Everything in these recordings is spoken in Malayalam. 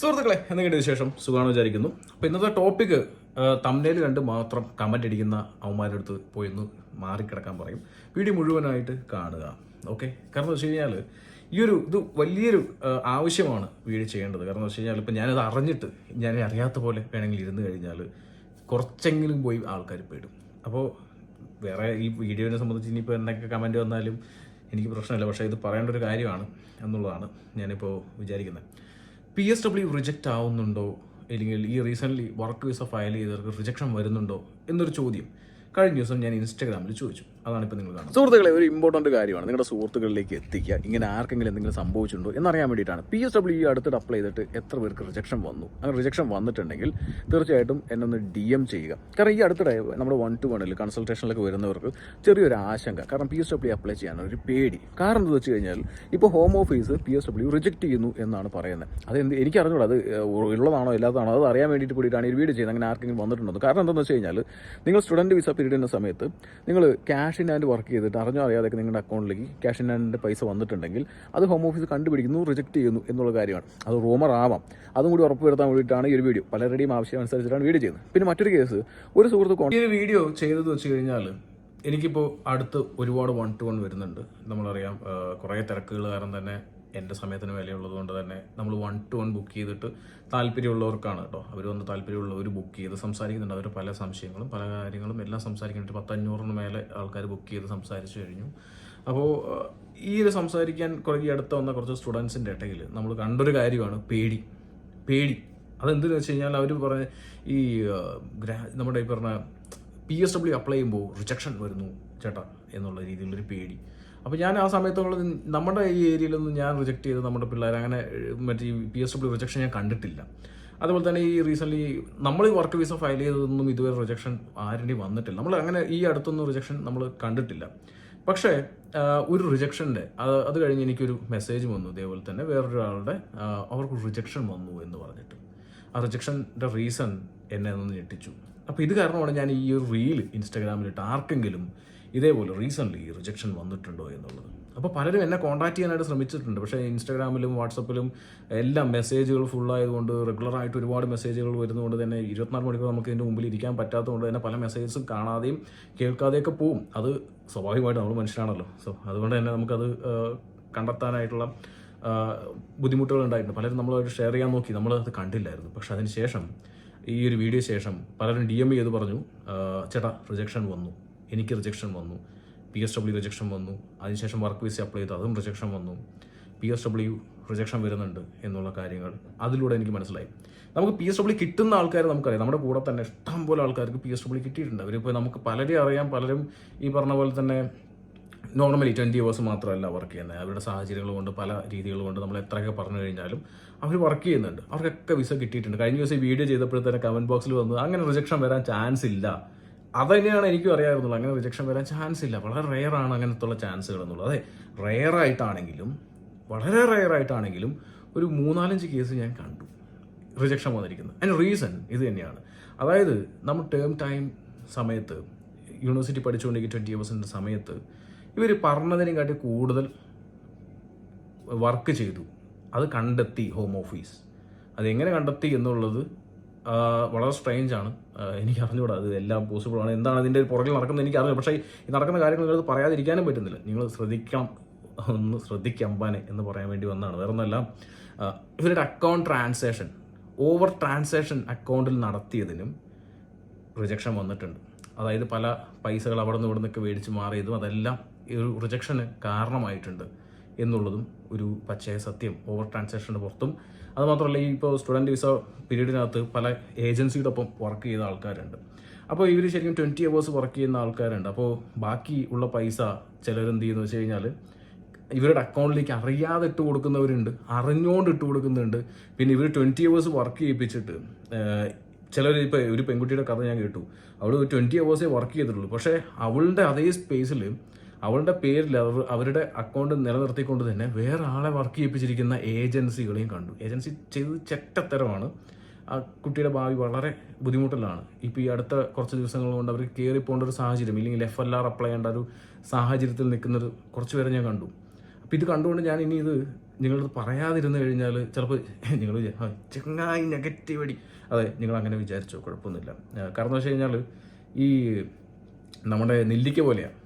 സുഹൃത്തുക്കളെ, എന്തെങ്കിലും വിശേഷം സുഖമാണെന്ന് വിചാരിക്കുന്നു. അപ്പോൾ ഇന്നത്തെ ടോപ്പിക്ക് തംബ്നെയിൽ കണ്ട് മാത്രം കമൻ്റ് അടിക്കുന്ന അവന്മാരുടെ അടുത്ത് പോയി ഒന്ന് മാറിക്കിടക്കാൻ പറയും. വീഡിയോ മുഴുവനായിട്ട് കാണുക. ഓക്കെ, കാരണം എന്ന് വെച്ച് കഴിഞ്ഞാൽ ഇത് വലിയൊരു ആവശ്യമാണ് വീഡിയോ ചെയ്യേണ്ടത്. കാരണം എന്ന് വെച്ച് കഴിഞ്ഞാൽ ഇപ്പം ഞാനത് അറിഞ്ഞിട്ട് ഞാൻ അറിയാത്ത പോലെ വേണമെങ്കിൽ ഇരുന്ന് കഴിഞ്ഞാൽ കുറച്ചെങ്കിലും പോയി ആൾക്കാർ പെടും. അപ്പോൾ വേറെ ഈ വീഡിയോനെ സംബന്ധിച്ച് ഇനിയിപ്പോൾ എന്തൊക്കെ കമൻറ്റ് വന്നാലും എനിക്ക് പ്രശ്നമില്ല, പക്ഷേ ഇത് പറയേണ്ട ഒരു കാര്യമാണ് എന്നുള്ളതാണ് ഞാനിപ്പോൾ വിചാരിക്കുന്നത്. PSW റിജക്റ്റ് ആവുന്നുണ്ടോ, അല്ലെങ്കിൽ ഈ റീസെൻ്റ്ലി വർക്ക് വിസ ഫയൽ ചെയ്തവർക്ക് റിജക്ഷൻ വരുന്നുണ്ടോ എന്നൊരു ചോദ്യം കഴിഞ്ഞ ദിവസം ഞാൻ ഇൻസ്റ്റാഗ്രാമിൽ ചോദിച്ചു. അതാണ് ഇപ്പോൾ നിങ്ങൾ കാണുന്നത്. സുഹൃത്തുക്കളെ, ഒരു ഇമ്പോർട്ടൻറ്റ് കാര്യമാണ് നിങ്ങളുടെ സുഹൃത്തുക്കളിലേക്ക് എത്തിക്കുക. ഇങ്ങനെ ആർക്കെങ്കിലും എന്തെങ്കിലും സംഭവിച്ചിട്ടുണ്ടോ എന്നറിയാൻ വേണ്ടിയിട്ടാണ്. PSW അടുത്തിട്ട് അപ്ലൈ ചെയ്തിട്ട് എത്ര പേർക്ക് റിജക്ഷൻ വന്നു, അങ്ങനെ റിജക്ഷൻ വന്നിട്ടുണ്ടെങ്കിൽ തീർച്ചയായിട്ടും എന്നെ ഒന്ന് DM ചെയ്യുക. കാരണം ഈ അടുത്തിടെ നമ്മുടെ 1-to-1 കൺസൾട്ടേഷനിലൊക്കെ വരുന്നവർക്ക് ചെറിയൊരു ആശങ്ക, കാരണം PSW അപ്ലൈ ചെയ്യാൻ ഒരു പേടി. കാരണം എന്താ വെച്ച് കഴിഞ്ഞാൽ ഇപ്പോൾ ഹോം ഓഫീസ് PSW റിജക്റ്റ് ചെയ്യുന്നു എന്നാണ് പറയുന്നത്. അത് എനിക്ക് അറിഞ്ഞൂടാ, അത് ഉള്ളതാണോ ഇല്ലാത്തതാണോ അത് അറിയാൻ വേണ്ടിയിട്ട് കൂടിയിട്ടാണ് ഈ വീഡിയോ ചെയ്യുന്നത്. അങ്ങനെ ആർക്കെങ്കിലും വന്നിട്ടുണ്ടോ? കാരണം എന്താണെന്ന് വെച്ച് കഴിഞ്ഞാൽ നിങ്ങൾ സ്റ്റുഡൻറ്റ് വിസ പീരീഡിൻ്റെ സമയത്ത് നിങ്ങൾ ക്യാഷ് ഇൻ ഹാൻഡ് വർക്ക് ചെയ്തിട്ട് അറിഞ്ഞോ അറിയാതൊക്കെ നിങ്ങളുടെ അക്കൗണ്ടിലേക്ക് ക്യാഷ് ഇൻ ഹാൻഡിൻ്റെ പൈസ വന്നിട്ടുണ്ടെങ്കിൽ അത് ഹോം ഓഫീസ് കണ്ടുപിടിക്കുന്നു, റിജക്റ്റ് ചെയ്യുന്നു എന്നുള്ള കാര്യമാണ്. അത് റൂമർ ആവാം, അതും കൂടി ഉറപ്പ് വരുത്താൻ വേണ്ടിയിട്ടാണ് ഈ ഒരു വീഡിയോ. പലരുടെയും ആവശ്യം അനുസരിച്ചിട്ടാണ് വീഡിയോ ചെയ്യുന്നത്. പിന്നെ മറ്റൊരു കേസ്, ഒരു സുഹൃത്ത് ഈ ഒരു വീഡിയോ ചെയ്തത് വെച്ച് കഴിഞ്ഞാൽ എനിക്കിപ്പോൾ അടുത്ത് ഒരുപാട് 1-to-1 വരുന്നുണ്ട്. നമ്മളറിയാം, കുറേ തിരക്കുകൾ കാരണം തന്നെ എൻ്റെ സമയത്തിന് വിലയുള്ളത് കൊണ്ട് തന്നെ നമ്മൾ 1-to-1 ബുക്ക് ചെയ്തിട്ട് താല്പര്യമുള്ളവർക്കാണ് കേട്ടോ. അവർ വന്ന് താല്പര്യമുള്ളവർ ബുക്ക് ചെയ്ത് സംസാരിക്കുന്നുണ്ട്. അവർ പല സംശയങ്ങളും പല കാര്യങ്ങളും എല്ലാം സംസാരിക്കുന്നുണ്ട്. 500-ന് മേലെ ആൾക്കാർ ബുക്ക് ചെയ്ത് സംസാരിച്ചു കഴിഞ്ഞു. അപ്പോൾ ഈ ഒരു സംസാരിക്കാൻ കുറേ അടുത്ത് വന്ന കുറച്ച് സ്റ്റുഡൻസിൻ്റെ ഇടയിൽ നമ്മൾ കണ്ടൊരു കാര്യമാണ് പേടി. അതെന്തെന്ന് വെച്ച് കഴിഞ്ഞാൽ അവർ പറഞ്ഞ ഈ നമ്മുടെ ഈ പറഞ്ഞ PSW അപ്ലൈ ചെയ്യുമ്പോൾ റിജക്ഷൻ വരുന്നു ചേട്ടാ എന്നുള്ള രീതിയിലുള്ളൊരു പേടി. അപ്പോൾ ഞാൻ ആ സമയത്തുള്ളത് നമ്മുടെ ഈ ഏരിയയിലൊന്നും ഞാൻ റിജക്റ്റ് ചെയ്ത് നമ്മുടെ പിള്ളേർ അങ്ങനെ മറ്റേ ഈ PSW റിജക്ഷൻ ഞാൻ കണ്ടിട്ടില്ല. അതുപോലെ തന്നെ ഈ റീസെൻ്റ്ലി നമ്മൾ ഈ വർക്ക് വിസ ഫയൽ ചെയ്തതൊന്നും ഇതുവരെ റിജക്ഷൻ ആരുടെയും വന്നിട്ടില്ല. നമ്മൾ അങ്ങനെ ഈ അടുത്തൊന്നും റിജക്ഷൻ നമ്മൾ കണ്ടിട്ടില്ല. പക്ഷേ ഒരു റിജക്ഷൻ്റെ അത് കഴിഞ്ഞ് എനിക്കൊരു മെസ്സേജ് വന്നു, ഇതേപോലെ തന്നെ വേറൊരാളുടെ അവർക്ക് റിജക്ഷൻ വന്നു എന്ന് പറഞ്ഞിട്ട്. ആ റിജക്ഷൻ്റെ റീസൺ എന്നെ ഒന്ന് ഞെട്ടിച്ചു. അപ്പോൾ ഇത് കാരണമാണ് ഞാൻ ഈ ഒരു റീൽ ഇൻസ്റ്റാഗ്രാമിലിട്ട് ആർക്കെങ്കിലും ഇതേപോലെ റീസെൻ്റ്ലി റിജക്ഷൻ വന്നിട്ടുണ്ടോ എന്നുള്ളത്. അപ്പോൾ പലരും എന്നെ കോൺടാക്ട് ചെയ്യാനായിട്ട് ശ്രമിച്ചിട്ടുണ്ട്. പക്ഷേ ഇൻസ്റ്റാഗ്രാമിലും വാട്സപ്പിലും എല്ലാം മെസ്സേജുകൾ ഫുള്ളായതുകൊണ്ട്, റെഗുലറായിട്ട് ഒരുപാട് മെസ്സേജുകൾ വരുന്നതുകൊണ്ട് തന്നെ 24 മണിക്കൂർ നമുക്ക് ഇതിൻ്റെ മുമ്പിൽ ഇരിക്കാൻ പറ്റാത്തതുകൊണ്ട് തന്നെ പല മെസ്സേജസും കാണാതെയും കേൾക്കാതെയൊക്കെ പോവും. അത് സ്വാഭാവികമായിട്ട് നമ്മൾ മനുഷ്യനാണല്ലോ. സോ അതുകൊണ്ട് തന്നെ നമുക്കത് കണ്ടെത്താനായിട്ടുള്ള ബുദ്ധിമുട്ടുകൾ ഉണ്ടായിട്ടുണ്ട്. പലരും നമ്മളായിട്ട് ഷെയർ ചെയ്യാൻ നോക്കി, നമ്മളത് കണ്ടില്ലായിരുന്നു. പക്ഷേ അതിന് ശേഷം ഈ ഒരു വീഡിയോ ശേഷം പലരും DM ചെയ്ത് പറഞ്ഞു, ചേട്ടാ റിജക്ഷൻ വന്നു, എനിക്ക് റിജക്ഷൻ വന്നു, PSW റിജക്ഷൻ വന്നു, അതിനുശേഷം വർക്ക് വിസ അപ്ലൈ ചെയ്തു അതും റിജക്ഷൻ വന്നു, PSW റിജക്ഷൻ വരുന്നുണ്ട് എന്നുള്ള കാര്യങ്ങൾ അതിലൂടെ എനിക്ക് മനസ്സിലായി. നമുക്ക് PSW കിട്ടുന്ന ആൾക്കാർ നമുക്കറിയാം. നമ്മുടെ കൂടെ തന്നെ ഇഷ്ടം പോലെ ആൾക്കാർക്ക് PSW കിട്ടിയിട്ടുണ്ട്. അവരിപ്പോൾ നമുക്ക് പലരെയും അറിയാം. പലരും ഈ പറഞ്ഞ പോലെ തന്നെ നോർമലി 20 hours മാത്രമല്ല വർക്ക് ചെയ്യുന്നത്. അവരുടെ സാഹചര്യങ്ങൾ കൊണ്ട് പല രീതികൾ കൊണ്ട് നമ്മൾ എത്രയൊക്കെ പറഞ്ഞു കഴിഞ്ഞാലും അവർ വർക്ക് ചെയ്യുന്നുണ്ട്. അവർക്കൊക്കെ വിസ കിട്ടിയിട്ടുണ്ട്. കഴിഞ്ഞ ദിവസം ഈ വീഡിയോ ചെയ്തപ്പോഴത്തേനെ കമൻറ്റ് ബോക്സിൽ വന്നു അങ്ങനെ റിജക്ഷൻ വരാൻ ചാൻസ് ഇല്ല. അതുതന്നെയാണ് എനിക്കും അറിയാമായിരുന്നുള്ളൂ. അങ്ങനെ റിജക്ഷൻ വരാൻ ചാൻസ് ഇല്ല, വളരെ റെയറാണ് അങ്ങനത്തുള്ള ചാൻസുകൾ എന്നുള്ളത്. അതെ, വളരെ റെയറായിട്ടാണെങ്കിലും ഒരു 3-4 കേസ് ഞാൻ കണ്ടു റിജക്ഷൻ വന്നിരിക്കുന്നത്. അതിന് റീസൺ ഇത് തന്നെയാണ്. അതായത് നമ്മൾ ടേം ടൈം സമയത്ത് യൂണിവേഴ്സിറ്റി പഠിച്ചുകൊണ്ടിരിക്കുന്ന 20 hours സമയത്ത് ഇവർ പറഞ്ഞതിനും കാട്ടി കൂടുതൽ വർക്ക് ചെയ്തു. അത് കണ്ടെത്തി ഹോം ഓഫീസ്. അതെങ്ങനെ കണ്ടെത്തി എന്നുള്ളത് വളരെ സ്ട്രേഞ്ചാണ്. എനിക്ക് അറിഞ്ഞുകൂടാ അത് എല്ലാം പോസിബിളാണ്. എന്താണ് അതിൻ്റെ പുറകിൽ നടക്കുന്നത് എനിക്ക് അറിഞ്ഞു. പക്ഷേ ഈ നടക്കുന്ന കാര്യങ്ങൾ നിങ്ങൾക്ക് പറയാതിരിക്കാനും പറ്റുന്നില്ല. നിങ്ങൾ ശ്രദ്ധിക്കമ്പാനെ എന്ന് പറയാൻ വേണ്ടി വന്നതാണ്. വേറെ ഒന്നല്ല, ഇവരുടെ അക്കൗണ്ട് ട്രാൻസാക്ഷൻ ഓവർ ട്രാൻസാക്ഷൻ അക്കൗണ്ടിൽ നടത്തിയതിനും റിജക്ഷൻ വന്നിട്ടുണ്ട്. അതായത് പല പൈസകൾ അവിടെ നിന്ന് ഇവിടെ നിന്നൊക്കെ മേടിച്ച് മാറിയതും അതെല്ലാം ഈ ഒരു റിജക്ഷന് കാരണമായിട്ടുണ്ട് എന്നുള്ളതും ഒരു പച്ചയായ സത്യം. ഓവർ ട്രാൻസാക്ഷൻ്റെ പുറത്തും അത് മാത്രമല്ല, ഈ ഇപ്പോൾ സ്റ്റുഡൻറ്റ് വിസ പീരീഡിനകത്ത് പല ഏജൻസിയുടെ ഒപ്പം വർക്ക് ചെയ്ത ആൾക്കാരുണ്ട്. അപ്പോൾ ഇവർ ശരിക്കും 20 hours വർക്ക് ചെയ്യുന്ന ആൾക്കാരുണ്ട്. അപ്പോൾ ബാക്കി ഉള്ള പൈസ ചിലരെന്ത് ചെയ്യുന്നു വെച്ച് കഴിഞ്ഞാൽ ഇവരുടെ അക്കൗണ്ടിലേക്ക് അറിയാതെ ഇട്ട് കൊടുക്കുന്നവരുണ്ട്, അറിഞ്ഞുകൊണ്ട് ഇട്ട് കൊടുക്കുന്നുണ്ട്. പിന്നെ ഇവർ 20 hours വർക്ക് ചെയ്യിപ്പിച്ചിട്ട് ചിലർ ഇപ്പോൾ ഒരു പെൺകുട്ടിയുടെ കഥ ഞാൻ കേട്ടു. അവൾ 20 hours വർക്ക് ചെയ്തിട്ടുള്ളൂ. പക്ഷേ അവളുടെ അതേ സ്പേസിൽ അവളുടെ പേരിൽ അവരുടെ അക്കൗണ്ട് നിലനിർത്തിക്കൊണ്ട് തന്നെ വേറെ ആളെ വർക്ക് ചെയ്യിപ്പിച്ചിരിക്കുന്ന ഏജൻസികളെയും കണ്ടു. ഏജൻസി ചെയ്തത് ചെറ്റത്തരമാണ്. ആ കുട്ടിയുടെ ഭാവി വളരെ ബുദ്ധിമുട്ടിലാണ്. ഇപ്പോൾ ഈ അടുത്ത കുറച്ച് ദിവസങ്ങൾ കൊണ്ട് അവർ കയറിപ്പോകേണ്ട ഒരു സാഹചര്യം, ഇല്ലെങ്കിൽ FLR അപ്ലൈ ചെയ്യേണ്ട ഒരു സാഹചര്യത്തിൽ നിൽക്കുന്നത് കുറച്ച് പേരെ ഞാൻ കണ്ടു. അപ്പോൾ ഇത് കണ്ടുകൊണ്ട് ഞാൻ ഇനി ഇത് നിങ്ങളത് പറയാതിരുന്നു കഴിഞ്ഞാൽ ചിലപ്പോൾ നിങ്ങൾ ചങ്ങായി നെഗറ്റീവ് അടി, അതെ നിങ്ങൾ അങ്ങനെ വിചാരിച്ചോ, കുഴപ്പമൊന്നുമില്ല. കാരണം എന്ന് വെച്ച് കഴിഞ്ഞാൽ ഈ നമ്മുടെ നെല്ലിക്ക പോലെയാണ്,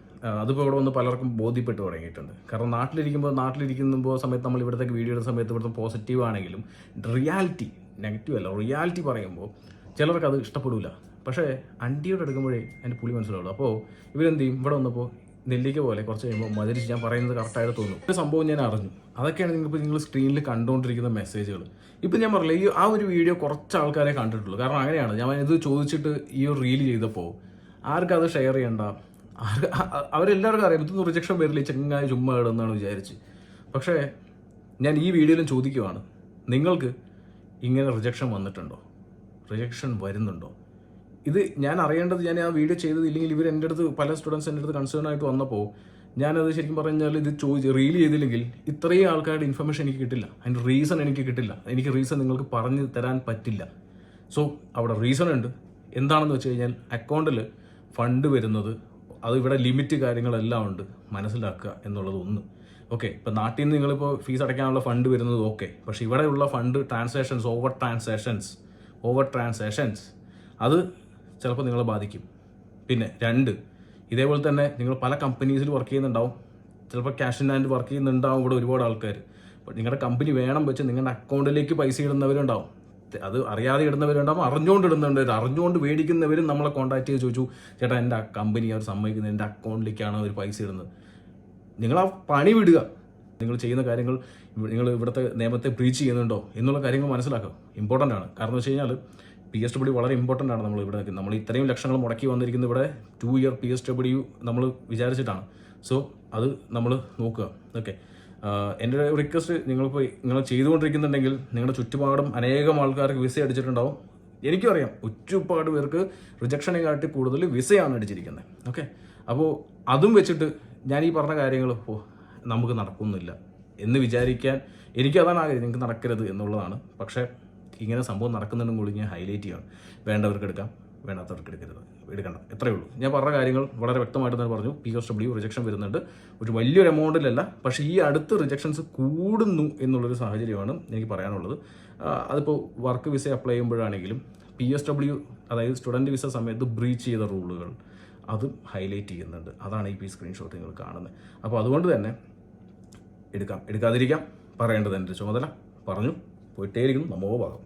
അതിപ്പോൾ ഇവിടെ വന്ന് പലർക്കും ബോധ്യപ്പെട്ട് തുടങ്ങിയിട്ടുണ്ട്. കാരണം നാട്ടിലിരിക്കുമ്പോൾ സമയത്ത് നമ്മൾ ഇവിടുത്തെ വീഡിയോ എടുത്ത സമയത്ത് ഇവിടുത്തെ പോസിറ്റീവ് ആണെങ്കിലും റിയാലിറ്റി നെഗറ്റീവ് അല്ല, റിയാലിറ്റി പറയുമ്പോൾ ചിലർക്ക് അത് ഇഷ്ടപ്പെടില്ല. പക്ഷേ അണ്ടിയോട് എടുക്കുമ്പോഴേ അതിൻ്റെ പുളി മനസ്സിലാവുള്ളൂ. അപ്പോൾ ഇവരെന്ത് ചെയ്യും, ഇവിടെ വന്നപ്പോൾ നെല്ലിക്ക പോലെ കുറച്ച് കഴിയുമ്പോൾ മധുരിച്ച് ഞാൻ പറയുന്നത് കറക്റ്റായിട്ട് തോന്നും. ഒരു സംഭവം ഞാൻ അറിഞ്ഞു, അതൊക്കെയാണ് നിങ്ങൾ സ്ക്രീനിൽ കണ്ടുകൊണ്ടിരിക്കുന്ന മെസ്സേജുകൾ. ഇപ്പം ഞാൻ പറഞ്ഞില്ല, ആ ഒരു വീഡിയോ കുറച്ച് ആൾക്കാരെ കണ്ടിട്ടുള്ളൂ. കാരണം അങ്ങനെയാണ്, ഞാൻ ഇത് ചോദിച്ചിട്ട് ഈ ഒരു റീൽ ചെയ്തപ്പോൾ ആർക്കും അത് ഷെയർ ചെയ്യണ്ട, അവരെല്ലാവർക്കും അറിയാം ഇതൊന്നും റിജക്ഷൻ വരില്ല, ചെങ്ങായി ചുമ്മാ ഇടുന്നാണ് വിചാരിച്ച്. പക്ഷേ ഞാൻ ഈ വീഡിയോയിലും ചോദിക്കുവാണ്, നിങ്ങൾക്ക് ഇങ്ങനെ റിജക്ഷൻ വന്നിട്ടുണ്ടോ, റിജക്ഷൻ വരുന്നുണ്ടോ? ഇത് ഞാൻ അറിയേണ്ടത്, ഞാൻ ആ വീഡിയോ ചെയ്തതില്ലെങ്കിൽ ഇവർ എൻ്റെ അടുത്ത് പല സ്റ്റുഡൻസ് എൻ്റെ അടുത്ത് കൺസേൺ ആയിട്ട് വന്നപ്പോൾ ഞാനത് ശരിക്കും പറഞ്ഞാൽ ഇത് റീൽ ചെയ്തില്ലെങ്കിൽ ഇത്രയും ആൾക്കാരുടെ ഇൻഫർമേഷൻ എനിക്ക് കിട്ടില്ല, അതിൻ്റെ റീസൺ എനിക്ക് കിട്ടില്ല, എനിക്ക് റീസൺ നിങ്ങൾക്ക് പറഞ്ഞു തരാൻ പറ്റില്ല. സോ അവിടെ റീസൺ ഉണ്ട്. എന്താണെന്ന് വെച്ച് കഴിഞ്ഞാൽ അക്കൗണ്ടിൽ ഫണ്ട് വരുന്നത്, അത് ഇവിടെ ലിമിറ്റ് കാര്യങ്ങളെല്ലാം ഉണ്ട്, മനസ്സിലാക്കുക എന്നുള്ളത് ഒന്ന്. ഓക്കെ, ഇപ്പം നാട്ടിൽ നിന്ന് നിങ്ങളിപ്പോൾ ഫീസ് അടയ്ക്കാനുള്ള ഫണ്ട് വരുന്നത് ഓക്കെ, പക്ഷേ ഇവിടെയുള്ള ഫണ്ട് ഓവർ ട്രാൻസാക്ഷൻസ് അത് ചിലപ്പോൾ നിങ്ങളെ ബാധിക്കും. പിന്നെ 2, ഇതേപോലെ തന്നെ നിങ്ങൾ പല കമ്പനീസിൽ വർക്ക് ചെയ്യുന്നുണ്ടാവും, ചിലപ്പോൾ ക്യാഷ് ഇൻ ഹാൻഡ് വർക്ക് ചെയ്യുന്നുണ്ടാവും ഇവിടെ ഒരുപാട് ആൾക്കാർ. അപ്പോൾ നിങ്ങളുടെ കമ്പനി വേണം വെച്ച് നിങ്ങളുടെ അക്കൗണ്ടിലേക്ക് പൈസ ഇടുന്നവരുണ്ടാവും, അത് അറിയാതെ ഇടുന്നവരുണ്ടാവും, അറിഞ്ഞുകൊണ്ട് മേടിക്കുന്നവരും നമ്മളെ കോൺടാക്ട് ചെയ്ത് ചോദിച്ചു, ചേട്ടാ എൻ്റെ കമ്പനി അവർ സമ്മതിക്കുന്നത് എൻ്റെ അക്കൗണ്ടിലേക്കാണ് അവർ പൈസ ഇടുന്നത്. നിങ്ങൾ ആ പണി വിടുക, നിങ്ങൾ ചെയ്യുന്ന കാര്യങ്ങൾ നിങ്ങൾ ഇവിടുത്തെ നിയമത്തെ ബ്രീച്ച് ചെയ്യുന്നുണ്ടോ എന്നുള്ള കാര്യങ്ങൾ മനസ്സിലാക്കുക, ഇമ്പോർട്ടൻ്റ് ആണ്. കാരണം എന്ന് വെച്ച് കഴിഞ്ഞാൽ PSW വളരെ ഇമ്പോർട്ടൻ്റ് ആണ്. നമ്മൾ ഇത്രയും ലക്ഷങ്ങൾ മുടക്കി വന്നിരിക്കുന്നത് ഇവിടെ 2 ഇയർ PSW നമ്മൾ വിചാരിച്ചിട്ടാണ്. സോ അത് നമ്മൾ നോക്കുക. ഓക്കെ, എൻ്റെ റിക്വസ്റ്റ്, നിങ്ങൾ ചെയ്തുകൊണ്ടിരിക്കുന്നുണ്ടെങ്കിൽ നിങ്ങളുടെ ചുറ്റുപാടും അനേകം ആൾക്കാർക്ക് വിസ അടിച്ചിട്ടുണ്ടാവും. എനിക്കും അറിയാം ഒരുപാട് പേർക്ക് റിജക്ഷനെ കാട്ടി കൂടുതൽ വിസയാണ് അടിച്ചിരിക്കുന്നത്. ഓക്കെ, അപ്പോൾ അതും വെച്ചിട്ട് ഞാൻ ഈ പറഞ്ഞ കാര്യങ്ങൾ നമുക്ക് നടക്കുന്നില്ല എന്ന് വിചാരിക്കാൻ എനിക്കതാണ് ആഗ്രഹം, നിങ്ങൾക്ക് നടക്കരുത് എന്നുള്ളതാണ്. പക്ഷേ ഇങ്ങനെ സംഭവം നടക്കുന്നുണ്ടെങ്കിൽ കൂടി ഞാൻ ഹൈലൈറ്റ് ചെയ്യണം. വേണ്ടവർക്ക് എടുക്കാം, വേണ്ടാത്തവർക്ക് എടുക്കണ്ട, എത്രയേ ഉള്ളൂ. ഞാൻ പറഞ്ഞ കാര്യങ്ങൾ വളരെ വ്യക്തമായിട്ട് തന്നെ പറഞ്ഞു. PSW റിജക്ഷൻ വരുന്നുണ്ട്, ഒരു വലിയൊരു എമൗണ്ടിലല്ല, പക്ഷേ ഈ അടുത്ത് റിജക്ഷൻസ് കൂടുന്നു എന്നുള്ളൊരു സാഹചര്യമാണ് എനിക്ക് പറയാനുള്ളത്. അതിപ്പോൾ വർക്ക് വിസ അപ്ലൈ ചെയ്യുമ്പോഴാണെങ്കിലും PSW അതായത് സ്റ്റുഡൻറ്റ് വിസ സമയത്ത് ബ്രീച്ച് ചെയ്ത റൂളുകൾ അതും ഹൈലൈറ്റ് ചെയ്യുന്നുണ്ട്. അതാണ് ഈ സ്ക്രീൻഷോട്ട് നിങ്ങൾ കാണുന്നത്. അപ്പോൾ അതുകൊണ്ട് തന്നെ എടുക്കാതിരിക്കാം, പറയേണ്ടത് എൻ്റെ ചുമതല. പറഞ്ഞു പോയിട്ടേയിരിക്കുന്നു. നമോ ഭാഗം.